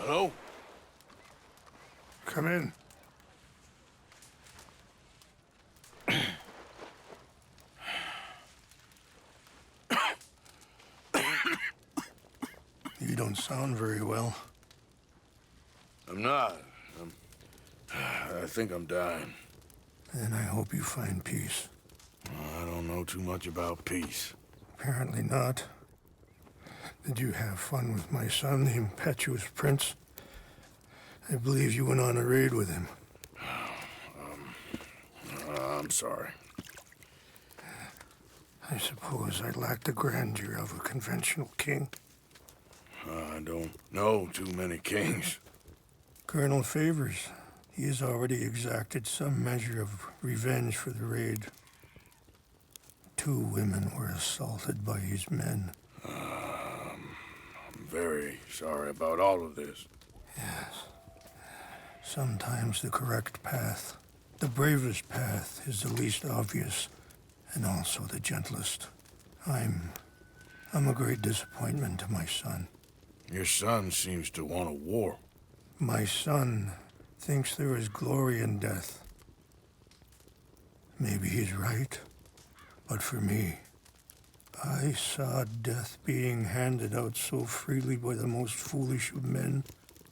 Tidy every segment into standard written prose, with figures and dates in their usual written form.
Hello? Come in. You don't sound very well. I'm not. I think I'm dying. Then I hope you find peace. I don't know too much about peace. Apparently not. Did you have fun with my son, the impetuous prince? I believe you went on a raid with him. I'm sorry. I suppose I lack the grandeur of a conventional king. I don't know too many kings. Colonel Favors, he has already exacted some measure of revenge for the raid. 2 women were assaulted by his men. I'm very sorry about all of this. Yes. Sometimes the correct path, the bravest path, is the least obvious, and also the gentlest. I'm a great disappointment to my son. Your son seems to want a war. My son thinks there is glory in death. Maybe he's right, but for me, I saw death being handed out so freely by the most foolish of men,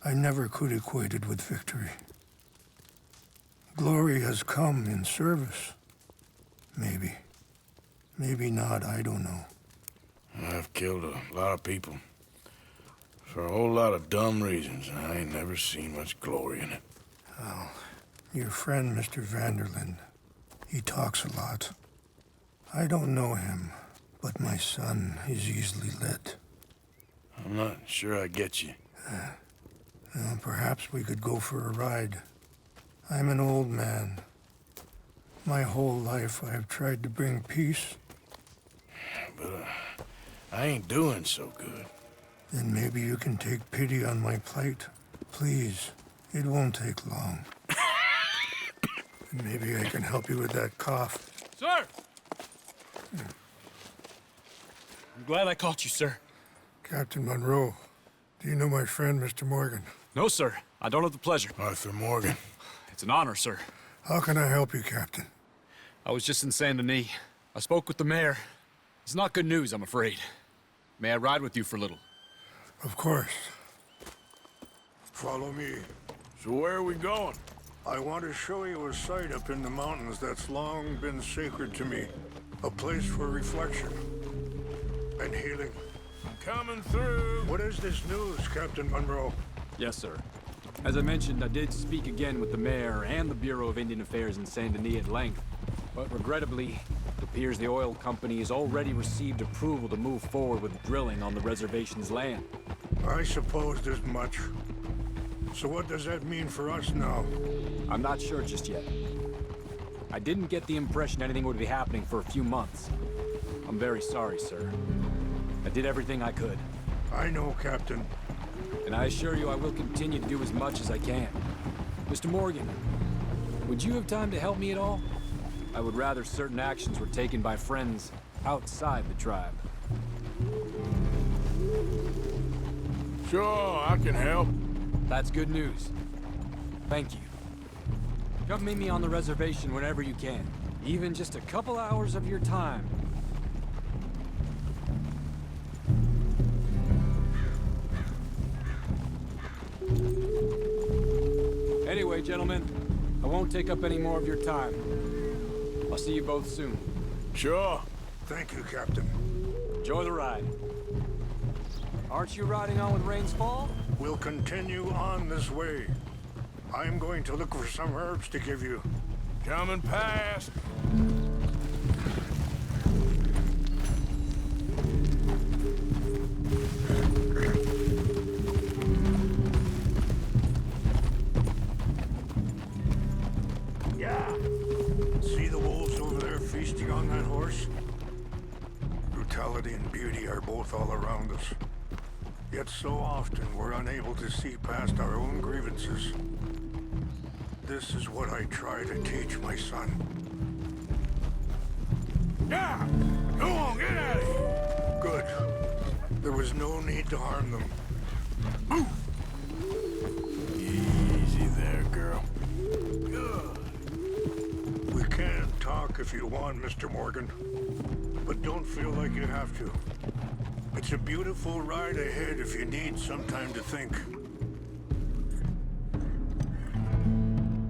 I never could equate it with victory. Glory has come in service. Maybe. Maybe not, I don't know. I've killed a lot of people. For a whole lot of dumb reasons, and I ain't never seen much glory in it. Well, your friend, Mr. Van der Linde, he talks a lot. I don't know him, but my son is easily led. I'm not sure I get you. Well, perhaps we could go for a ride. I'm an old man. My whole life I have tried to bring peace. But I ain't doing so good. Then maybe you can take pity on my plight. Please, it won't take long. And maybe I can help you with that cough. Sir! I'm glad I caught you, sir. Captain Monroe, do you know my friend, Mr. Morgan? No, sir. I don't have the pleasure. Arthur Morgan. It's an honor, sir. How can I help you, Captain? I was just in Saint Denis. I spoke with the mayor. It's not good news, I'm afraid. May I ride with you for a little? Of course. Follow me. So where are we going? I want to show you a site up in the mountains that's long been sacred to me. A place for reflection and healing. Coming through. What is this news, Captain Monroe? Yes, sir. As I mentioned, I did speak again with the mayor and the Bureau of Indian Affairs in Saint Denis at length. But regrettably, it appears the oil company has already received approval to move forward with drilling on the reservation's land. I supposed as much. So what does that mean for us now? I'm not sure just yet. I didn't get the impression anything would be happening for a few months. I'm very sorry, sir. I did everything I could. I know, Captain. And I assure you I will continue to do as much as I can. Mr. Morgan, would you have time to help me at all? I would rather certain actions were taken by friends outside the tribe. Sure, I can help. That's good news. Thank you. Come meet me on the reservation whenever you can. Even just a couple hours of your time. Anyway, gentlemen, I won't take up any more of your time. I'll see you both soon. Sure. Thank you, Captain. Enjoy the ride. Aren't you riding on with Rains Fall? We'll continue on this way. I'm going to look for some herbs to give you. Coming past. Yeah. See the wolves over there feasting on that horse? Brutality and beauty are both all around us. Yet so often we're unable to see past our own grievances. This is what I try to teach my son. Yeah! Go on, get out of here! Good. There was no need to harm them. Move! if you want, Mr. Morgan. But don't feel like you have to. It's a beautiful ride ahead if you need some time to think.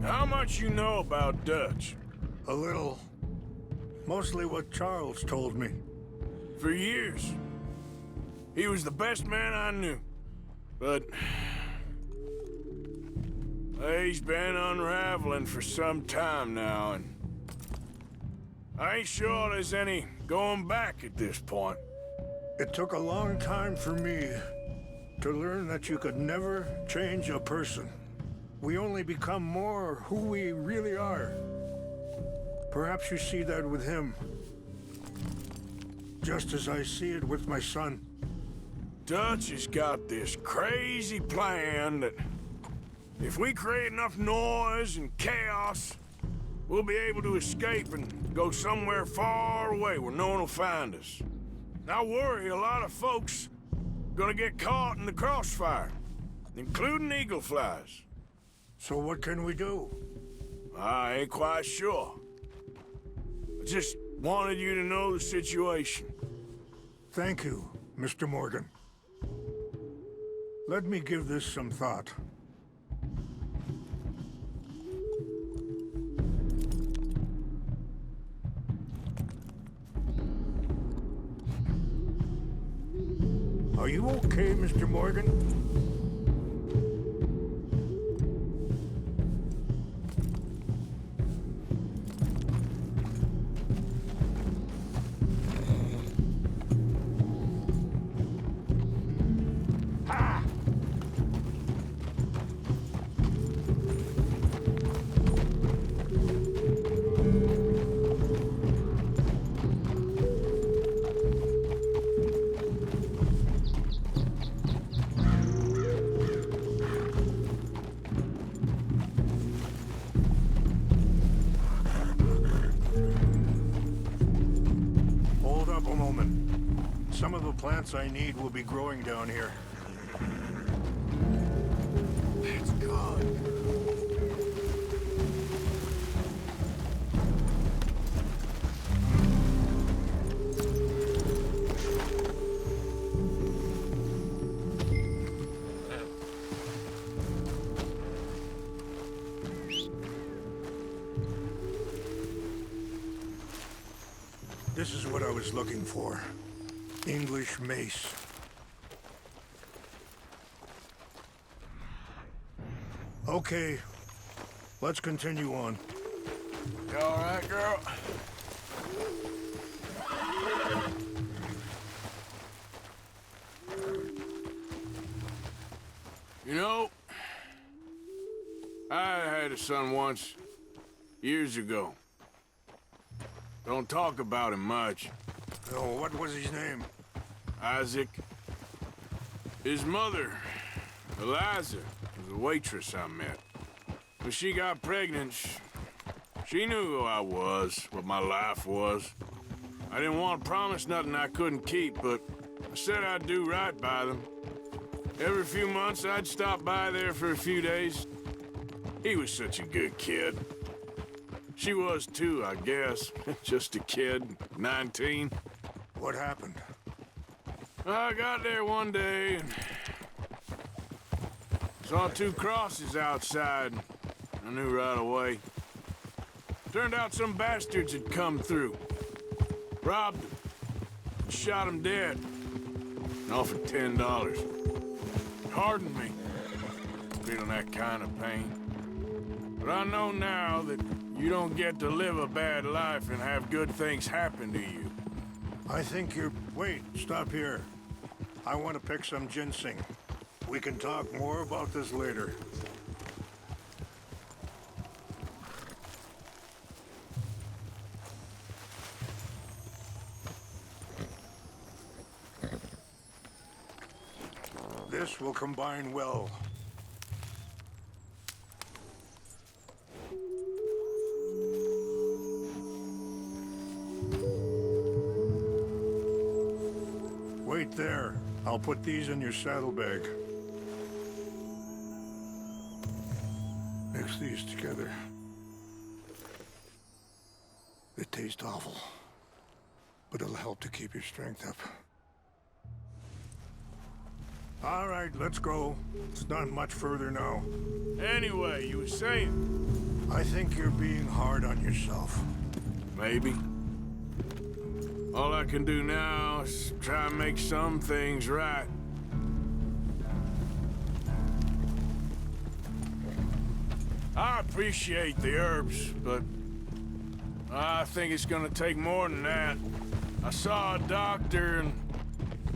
How much you know about Dutch? A little. Mostly what Charles told me. For years. He was the best man I knew. But... he's been unraveling for some time now, and... I ain't sure there's any going back at this point. It took a long time for me to learn that you could never change a person. We only become more who we really are. Perhaps you see that with him. Just as I see it with my son. Dutch has got this crazy plan that if we create enough noise and chaos, we'll be able to escape and go somewhere far away where no one will find us. I worry a lot of folks gonna get caught in the crossfire, including eagle flies. So what can we do? I ain't quite sure. I just wanted you to know the situation. Thank you, Mr. Morgan. Let me give this some thought. Are you okay, Mr. Morgan? Some of the plants I need will be growing down here. It's gone. This is what I was looking for. English mace. Okay, let's continue on. You all right, girl? You know, I had a son once, years ago. Don't talk about him much. Oh, what was his name? Isaac. His mother, Eliza, was a waitress I met. When she got pregnant, she knew who I was, what my life was. I didn't want to promise nothing I couldn't keep, but I said I'd do right by them. Every few months, I'd stop by there for a few days. He was such a good kid. She was too, I guess. Just a kid, 19. What happened? I got there one day and saw two crosses outside. I knew right away. Turned out some bastards had come through. Robbed them. Shot them dead. And offered $10. Hardened me. Feeling that kind of pain. But I know now that you don't get to live a bad life and have good things happen to you. I think you're... Wait, stop here. I want to pick some ginseng. We can talk more about this later. This will combine well. Wait there. I'll put these in your saddlebag. Mix these together. It tastes awful, but it'll help to keep your strength up. All right, let's go. It's not much further now. Anyway, you were saying? I think you're being hard on yourself. Maybe. All I can do now is try and make some things right. I appreciate the herbs, but I think it's gonna take more than that. I saw a doctor and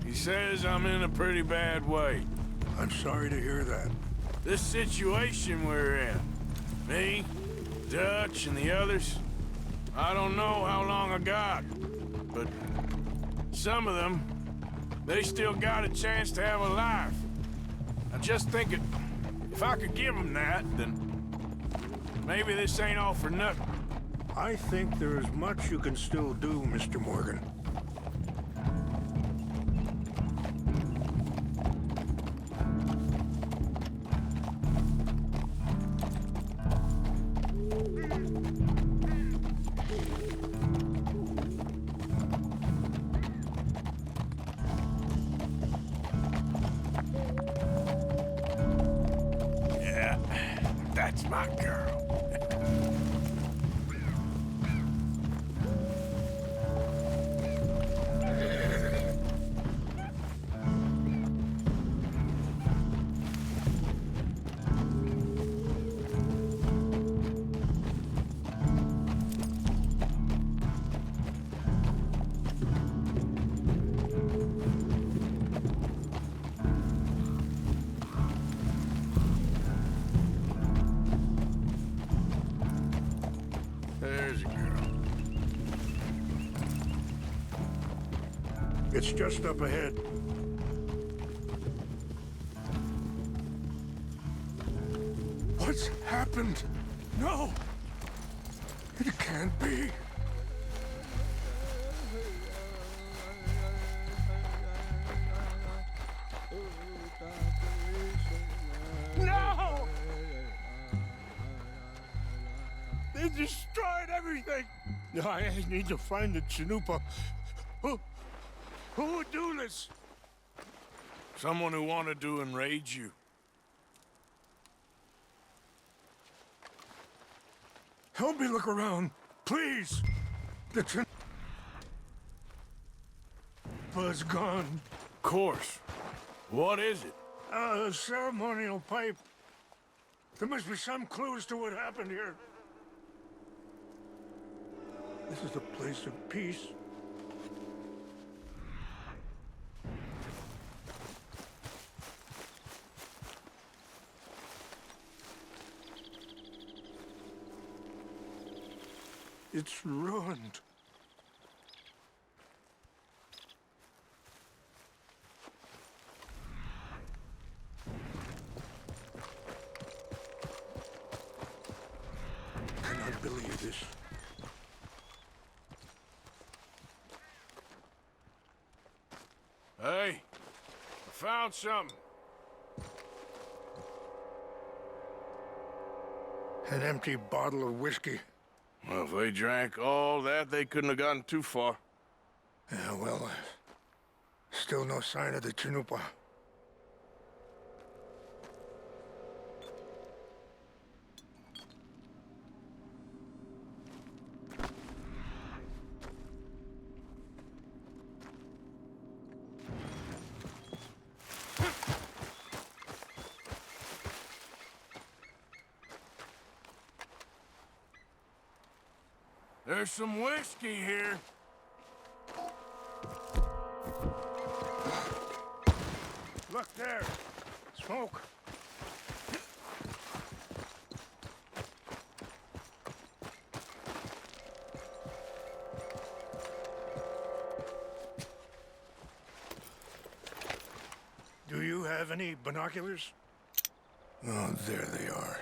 he says I'm in a pretty bad way. I'm sorry to hear that. This situation we're in, me, Dutch, and the others, I don't know how long I got, but some of them, they still got a chance to have a life. I just think if I could give them that, then maybe this ain't all for nothing. I think there is much you can still do, Mr. Morgan. Yeah, that's my girl. There's a girl. It's just up ahead. What's happened? No! It can't be. No! They destroyed everything! I need to find the Chanupa. Who would do this? Someone who wanted to enrage you. Help me look around, please. The Chanupa's gone. Of course. What is it? A ceremonial pipe. There must be some clues to what happened here. This is a place of peace. It's ruined. I cannot believe this. Hey, I found something. An empty bottle of whiskey. Well, if they drank all that, they couldn't have gotten too far. Yeah, well, still no sign of the Chanupa. There's some whiskey here. Look there! Smoke! Do you have any binoculars? Oh, there they are.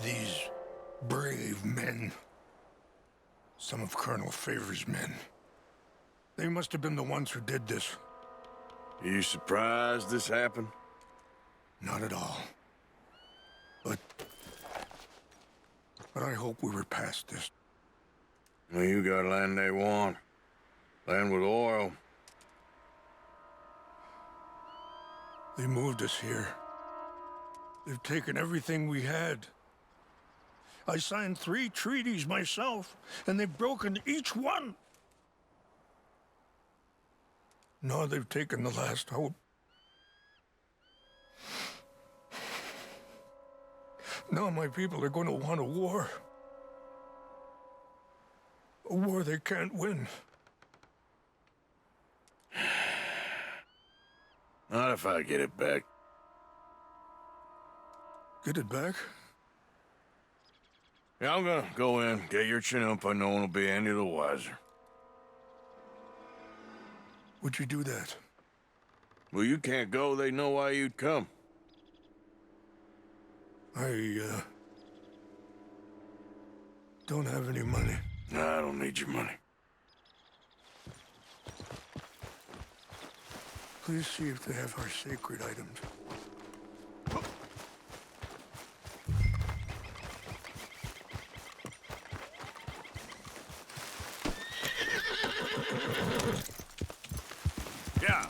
These brave men. Some of Colonel Favor's men. They must have been the ones who did this. You surprised this happened? Not at all. But I hope we were past this. Well, you got land they want. Land with oil. They moved us here. They've taken everything we had. I signed 3 treaties myself, and they've broken each one. Now they've taken the last hope. Now my people are going to want a war. A war they can't win. Not if I get it back. Get it back? Yeah, I'm gonna go in, get your Chinook, but no one will be any the wiser. Would you do that? Well, you can't go, they know why you'd come. I don't have any money. Nah, I don't need your money. Please see if they have our sacred items. Yeah.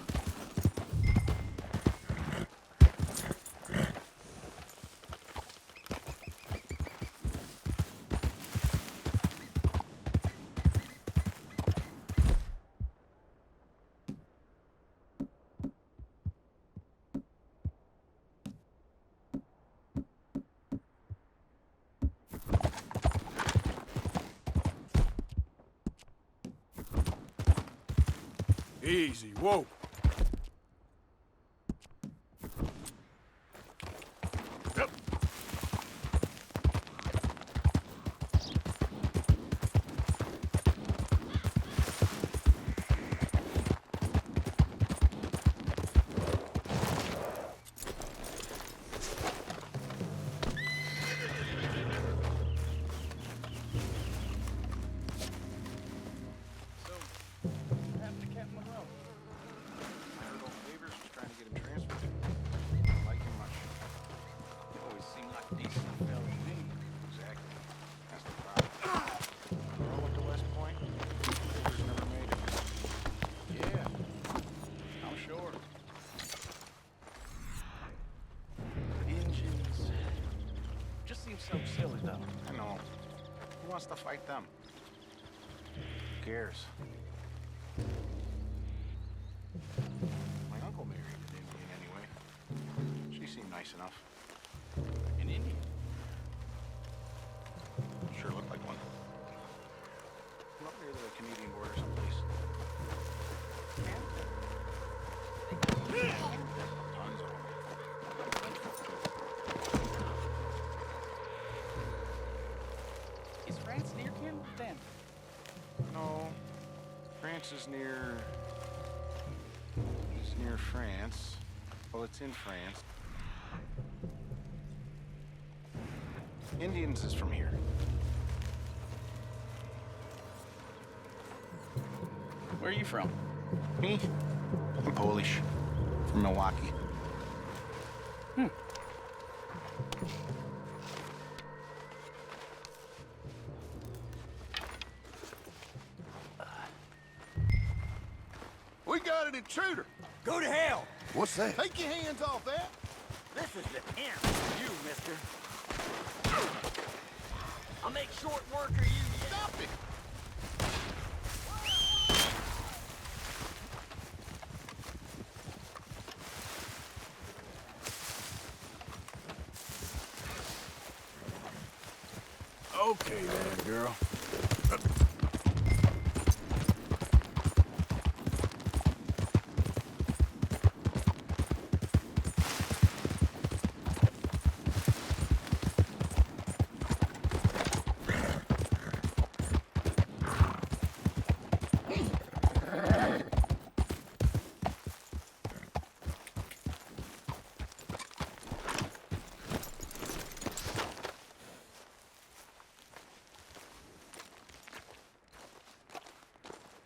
Easy, whoa. Yep. So silly, though. I know. Who wants to fight them? Who cares? My uncle married an Indian anyway. She seemed nice enough. An Indian? Sure looked like one. Up near the Canadian border someplace. Tons of them. Is France near him, then? No. France is near... It's near France. Well, it's in France. Indians is from here. Where are you from? Me? I'm Polish. From Milwaukee. We got an intruder. Go to hell! What's that? Take your hands off that. This is the end for you, mister. I'll make short work of you yet. Stop it. Okay then, girl.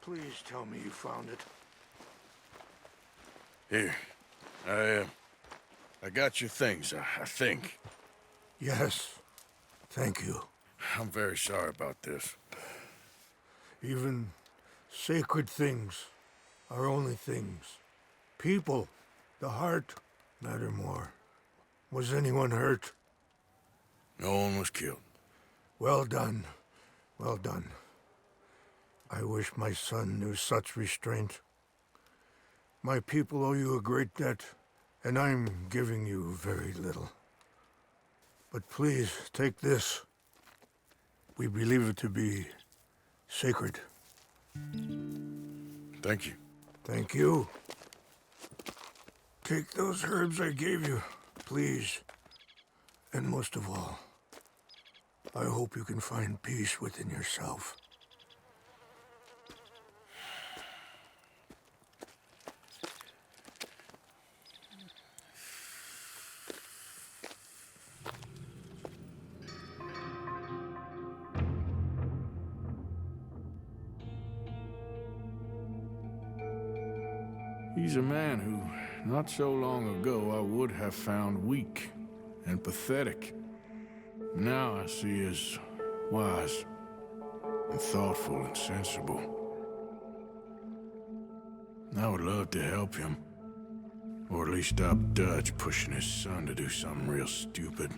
Please tell me you found it. Here. I got your things, I think. Yes. Thank you. I'm very sorry about this. Even sacred things are only things. People, the heart, matter more. Was anyone hurt? No one was killed. Well done. Well done. I wish my son knew such restraint. My people owe you a great debt, and I'm giving you very little. But please, take this. We believe it to be sacred. Thank you. Thank you. Take those herbs I gave you, please. And most of all, I hope you can find peace within yourself. He's a man who, not so long ago, I would have found weak and pathetic. Now I see as wise and thoughtful and sensible. I would love to help him, or at least stop Dutch pushing his son to do something real stupid.